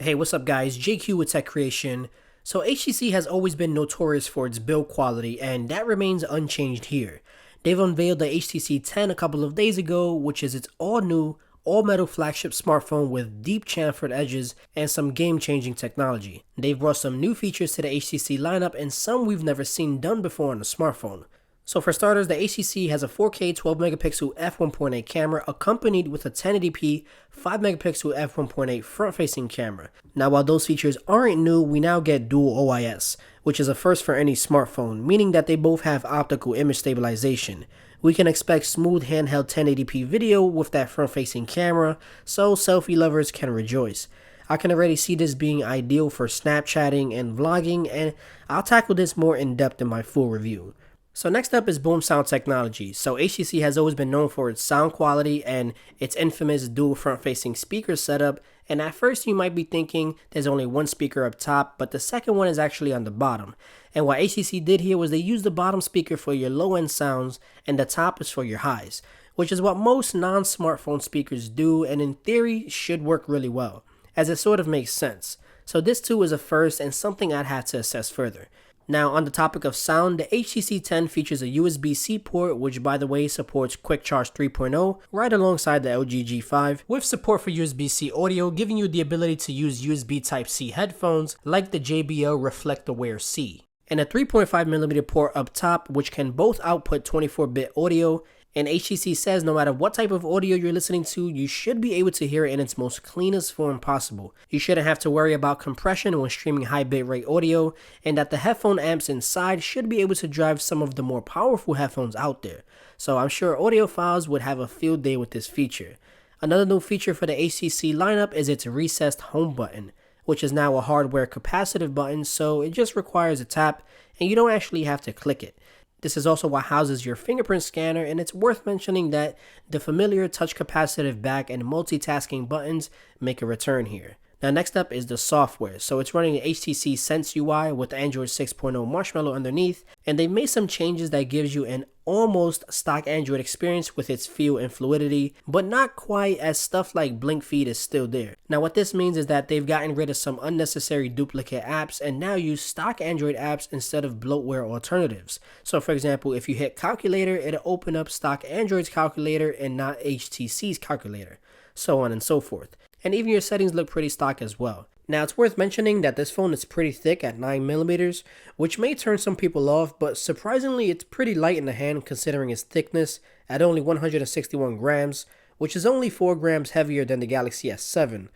Hey, what's up guys? JQ with Teqreation. So HTC has always been notorious for its build quality, and that remains unchanged here. They've unveiled the HTC 10 a couple of days ago, which is its all-new, all-metal flagship smartphone with deep chamfered edges and some game-changing technology. They've brought some new features to the HTC lineup and some we've never seen done before on a smartphone. So for starters, the HTC has a 4K 12MP f1.8 camera accompanied with a 1080p 5MP f1.8 front-facing camera. Now while those features aren't new, we now get dual OIS, which is a first for any smartphone, meaning that they both have optical image stabilization. We can expect smooth handheld 1080p video with that front-facing camera, so selfie lovers can rejoice. I can already see this being ideal for Snapchatting and vlogging, and I'll tackle this more in depth in my full review. So next up is boom sound technology. So HTC has always been known for its sound quality and its infamous dual front-facing speaker setup, and at first you might be thinking there's only one speaker up top, but the second one is actually on the bottom. And what HTC did here was they used the bottom speaker for your low-end sounds and the top is for your highs, which is what most non-smartphone speakers do, and in theory should work really well, as it sort of makes sense. So this too is a first and something I'd have to assess further. Now, on the topic of sound, the HTC 10 features a USB-C port, which by the way supports Quick Charge 3.0, right alongside the LG G5, with support for USB-C audio, giving you the ability to use USB Type-C headphones like the JBL Reflect-Aware C. And a 3.5mm port up top, which can both output 24-bit audio, and HTC says no matter what type of audio you're listening to, you should be able to hear it in its most cleanest form possible. You shouldn't have to worry about compression when streaming high bitrate audio, and that the headphone amps inside should be able to drive some of the more powerful headphones out there. So I'm sure audiophiles would have a field day with this feature. Another new feature for the HTC lineup is its recessed home button, which is now a hardware capacitive button, so it just requires a tap and you don't actually have to click it. This is also what houses your fingerprint scanner, and it's worth mentioning that the familiar touch capacitive back and multitasking buttons make a return here. Now next up is the software. So it's running the HTC Sense UI with Android 6.0 Marshmallow underneath, and they've made some changes that gives you an almost stock Android experience with its feel and fluidity, but not quite, as stuff like Blink Feed is still there. Now what this means is that they've gotten rid of some unnecessary duplicate apps and now use stock Android apps instead of bloatware alternatives. So for example, if you hit calculator, it'll open up stock Android's calculator and not HTC's calculator, so on and so forth. And even your settings look pretty stock as well. Now it's worth mentioning that this phone is pretty thick at 9mm, which may turn some people off, but surprisingly it's pretty light in the hand considering its thickness at only 161 grams, which is only 4 grams heavier than the Galaxy S7.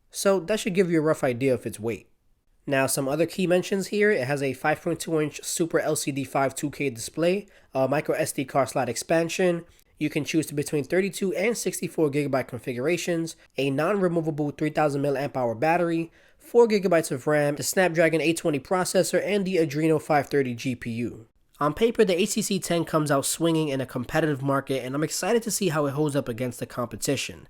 So that should give you a rough idea of its weight. Now some other key mentions here: it has a 5.2-inch Super LCD 2K display, a micro SD card slot expansion. You can choose between 32 and 64GB configurations, a non-removable 3000mAh battery, 4GB of RAM, the Snapdragon 820 processor, and the Adreno 530 GPU. On paper, the HTC 10 comes out swinging in a competitive market, and I'm excited to see how it holds up against the competition.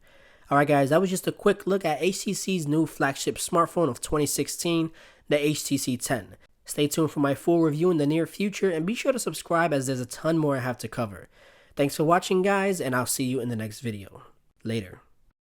Alright guys, that was just a quick look at HTC's new flagship smartphone of 2016, the HTC 10. Stay tuned for my full review in the near future, and be sure to subscribe as there's a ton more I have to cover. Thanks for watching guys, and I'll see you in the next video. Later.